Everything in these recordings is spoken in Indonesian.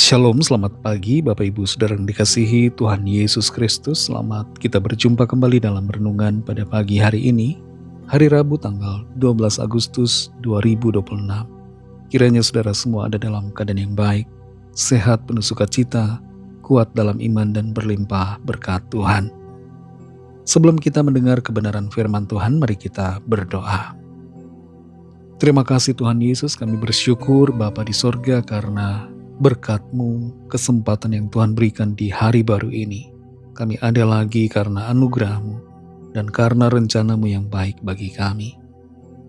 Shalom, selamat pagi Bapak Ibu Saudara yang dikasihi Tuhan Yesus Kristus. Selamat kita berjumpa kembali dalam renungan pada pagi hari ini, hari Rabu tanggal 12 Agustus 2026. Kiranya saudara semua ada dalam keadaan yang baik, sehat, penuh sukacita, kuat dalam iman dan berlimpah berkat Tuhan. Sebelum kita mendengar kebenaran firman Tuhan, mari kita berdoa. Terima kasih Tuhan Yesus, kami bersyukur Bapa di sorga karena berkat-Mu, kesempatan yang Tuhan berikan di hari baru ini. Kami ada lagi karena anugerah-Mu dan karena rencana-Mu yang baik bagi kami.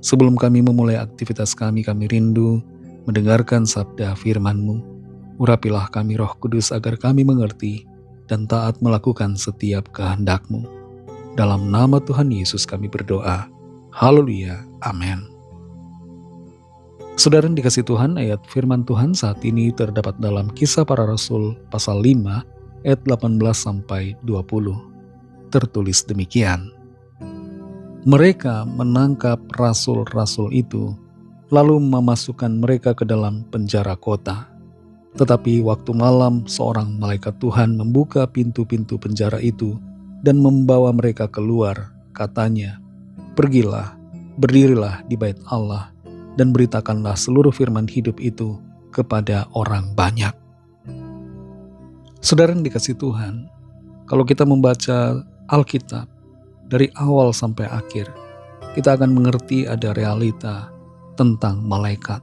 Sebelum kami memulai aktivitas kami rindu mendengarkan sabda firman-Mu. Urapilah kami Roh Kudus agar kami mengerti dan taat melakukan setiap kehendak-Mu. Dalam nama Tuhan Yesus kami berdoa. Haleluya. Amin. Saudara yang dikasih Tuhan, ayat firman Tuhan saat ini terdapat dalam Kisah Para Rasul pasal 5 ayat 18-20. Tertulis demikian. Mereka menangkap rasul-rasul itu, lalu memasukkan mereka ke dalam penjara kota. Tetapi waktu malam seorang malaikat Tuhan membuka pintu-pintu penjara itu dan membawa mereka keluar, katanya, "Pergilah, berdirilah di bait Allah, dan beritakanlah seluruh firman hidup itu kepada orang banyak." Saudara yang dikasih Tuhan, kalau kita membaca Alkitab dari awal sampai akhir, kita akan mengerti ada realita tentang malaikat.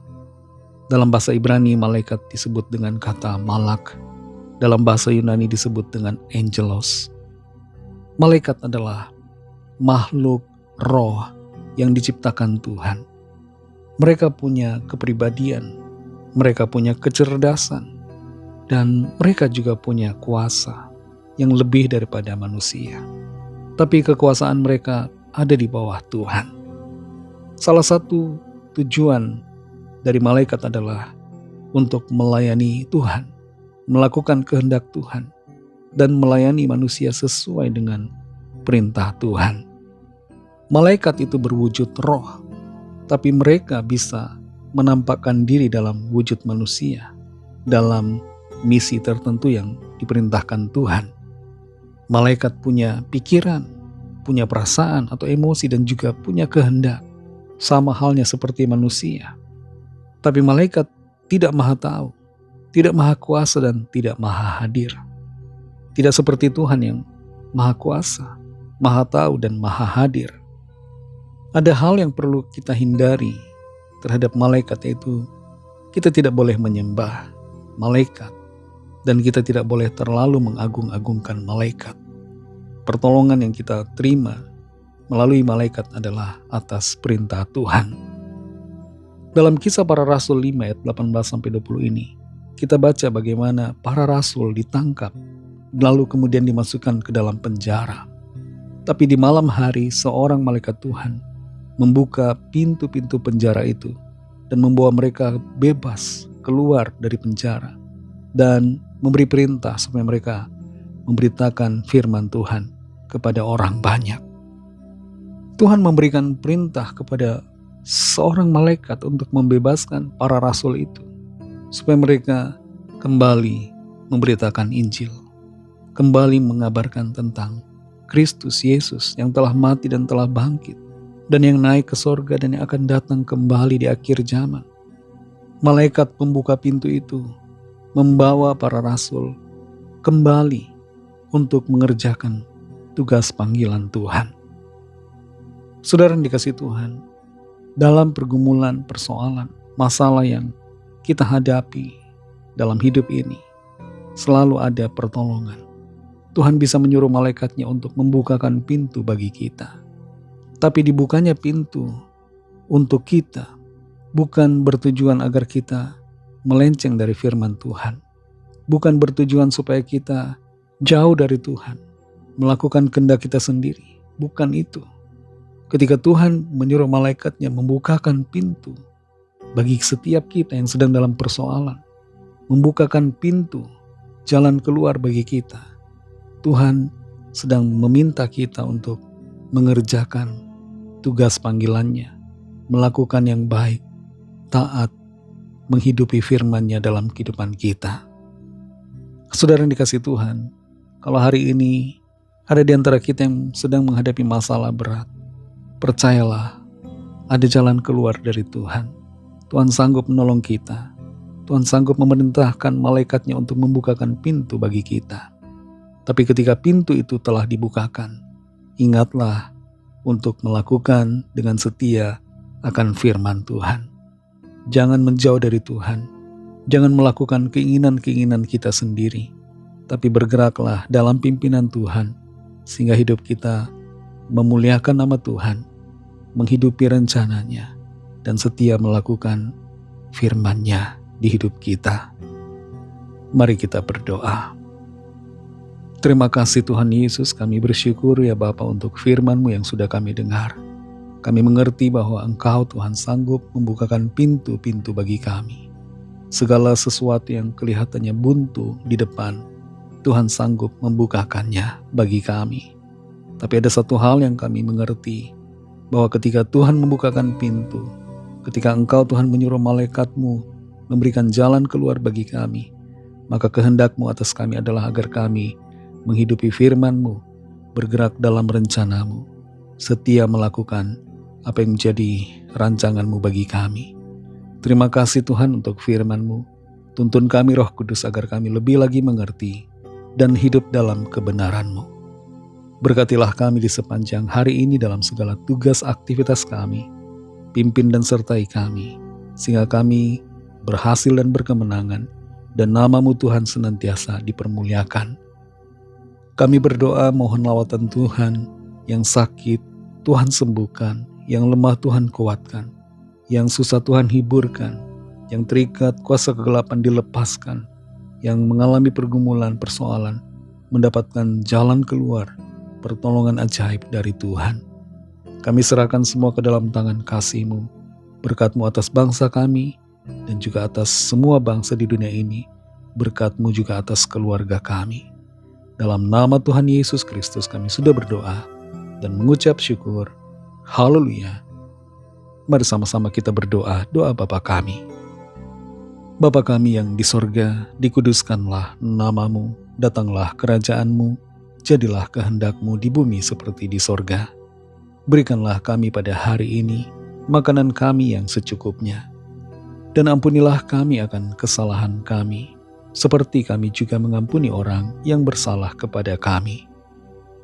Dalam bahasa Ibrani, malaikat disebut dengan kata malak. Dalam bahasa Yunani disebut dengan angelos. Malaikat adalah makhluk roh yang diciptakan Tuhan. Mereka punya kepribadian, mereka punya kecerdasan, dan mereka juga punya kuasa yang lebih daripada manusia. Tapi kekuasaan mereka ada di bawah Tuhan. Salah satu tujuan dari malaikat adalah untuk melayani Tuhan, melakukan kehendak Tuhan, dan melayani manusia sesuai dengan perintah Tuhan. Malaikat itu berwujud roh, tapi mereka bisa menampakkan diri dalam wujud manusia, dalam misi tertentu yang diperintahkan Tuhan. Malaikat punya pikiran, punya perasaan atau emosi, dan juga punya kehendak, sama halnya seperti manusia. Tapi malaikat tidak maha tahu, tidak maha kuasa, dan tidak maha hadir. Tidak seperti Tuhan yang maha kuasa, maha tahu, dan maha hadir. Ada hal yang perlu kita hindari terhadap malaikat, yaitu kita tidak boleh menyembah malaikat dan kita tidak boleh terlalu mengagung-agungkan malaikat. Pertolongan yang kita terima melalui malaikat adalah atas perintah Tuhan. Dalam Kisah Para Rasul 5 ayat 18-20 ini, kita baca bagaimana para rasul ditangkap lalu kemudian dimasukkan ke dalam penjara. Tapi di malam hari seorang malaikat Tuhan membuka pintu-pintu penjara itu dan membawa mereka bebas keluar dari penjara dan memberi perintah supaya mereka memberitakan firman Tuhan kepada orang banyak. Tuhan memberikan perintah kepada seorang malaikat untuk membebaskan para rasul itu supaya mereka kembali memberitakan Injil, kembali mengabarkan tentang Kristus Yesus yang telah mati dan telah bangkit, dan yang naik ke sorga dan yang akan datang kembali di akhir zaman. Malaikat pembuka pintu itu membawa para rasul kembali untuk mengerjakan tugas panggilan Tuhan. Saudara yang dikasih Tuhan, dalam pergumulan, persoalan, masalah yang kita hadapi dalam hidup ini, selalu ada pertolongan. Tuhan bisa menyuruh malaikatnya untuk membukakan pintu bagi kita. Tapi dibukanya pintu untuk kita bukan bertujuan agar kita melenceng dari firman Tuhan. Bukan bertujuan supaya kita jauh dari Tuhan, melakukan kehendak kita sendiri. Bukan itu. Ketika Tuhan menyuruh malaikatnya membukakan pintu bagi setiap kita yang sedang dalam persoalan, membukakan pintu jalan keluar bagi kita, Tuhan sedang meminta kita untuk mengerjakan tugas panggilannya, melakukan yang baik, taat, menghidupi firman-Nya dalam kehidupan kita. Saudara yang dikasihi Tuhan, kalau hari ini ada di antara kita yang sedang menghadapi masalah berat, percayalah, ada jalan keluar dari Tuhan. Tuhan sanggup menolong kita. Tuhan sanggup memerintahkan malaikatnya untuk membukakan pintu bagi kita. Tapi ketika pintu itu telah dibukakan, ingatlah untuk melakukan dengan setia akan firman Tuhan. Jangan menjauh dari Tuhan. Jangan melakukan keinginan-keinginan kita sendiri. Tapi bergeraklah dalam pimpinan Tuhan, sehingga hidup kita memuliakan nama Tuhan, menghidupi rencananya, dan setia melakukan firman-Nya di hidup kita. Mari kita berdoa. Terima kasih Tuhan Yesus, kami bersyukur ya Bapa untuk firman-Mu yang sudah kami dengar. Kami mengerti bahwa Engkau Tuhan sanggup membukakan pintu-pintu bagi kami. Segala sesuatu yang kelihatannya buntu di depan, Tuhan sanggup membukakannya bagi kami. Tapi ada satu hal yang kami mengerti, bahwa ketika Tuhan membukakan pintu, ketika Engkau Tuhan menyuruh malaikat-Mu memberikan jalan keluar bagi kami, maka kehendak-Mu atas kami adalah agar kami menghidupi firman-Mu, bergerak dalam rencana-Mu, setia melakukan apa yang menjadi rancangan-Mu bagi kami. Terima kasih Tuhan untuk firman-Mu. Tuntun kami Roh Kudus agar kami lebih lagi mengerti dan hidup dalam kebenaran-Mu. Berkatilah kami di sepanjang hari ini dalam segala tugas aktivitas kami. Pimpin dan sertai kami, sehingga kami berhasil dan berkemenangan, dan nama-Mu Tuhan senantiasa dipermuliakan. Kami berdoa mohon lawatan Tuhan, yang sakit Tuhan sembuhkan, yang lemah Tuhan kuatkan, yang susah Tuhan hiburkan, yang terikat kuasa kegelapan dilepaskan, yang mengalami pergumulan persoalan mendapatkan jalan keluar, pertolongan ajaib dari Tuhan. Kami serahkan semua ke dalam tangan kasih-Mu, berkat-Mu atas bangsa kami, dan juga atas semua bangsa di dunia ini, berkat-Mu juga atas keluarga kami. Dalam nama Tuhan Yesus Kristus kami sudah berdoa dan mengucap syukur. Haleluya. Mari sama-sama kita berdoa, doa Bapa kami. Bapa kami yang di sorga, dikuduskanlah nama-Mu, datanglah kerajaan-Mu, jadilah kehendak-Mu di bumi seperti di sorga. Berikanlah kami pada hari ini makanan kami yang secukupnya, dan ampunilah kami akan kesalahan kami, seperti kami juga mengampuni orang yang bersalah kepada kami.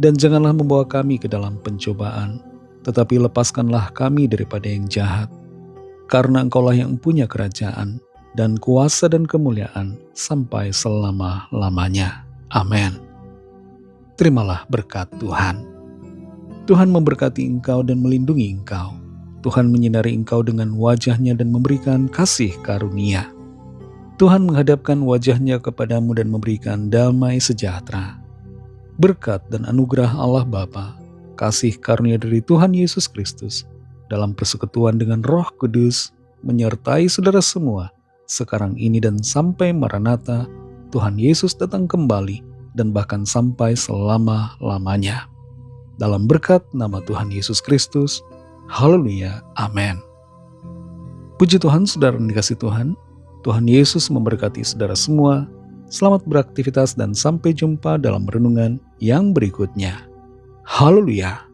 Dan janganlah membawa kami ke dalam pencobaan, tetapi lepaskanlah kami daripada yang jahat. Karena Engkaulah yang punya kerajaan, dan kuasa dan kemuliaan sampai selama-lamanya. Amin. Terimalah berkat Tuhan. Tuhan memberkati engkau dan melindungi engkau. Tuhan menyinari engkau dengan wajah-Nya dan memberikan kasih karunia. Tuhan menghadapkan wajah-Nya kepadamu dan memberikan damai sejahtera. Berkat dan anugerah Allah Bapa, kasih karunia dari Tuhan Yesus Kristus, dalam persekutuan dengan Roh Kudus, menyertai saudara semua, sekarang ini dan sampai Maranatha, Tuhan Yesus datang kembali, dan bahkan sampai selama-lamanya. Dalam berkat nama Tuhan Yesus Kristus, haleluya, amin. Puji Tuhan, saudara yang dikasihi Tuhan, Tuhan Yesus memberkati saudara semua. Selamat beraktivitas dan sampai jumpa dalam renungan yang berikutnya. Haleluya.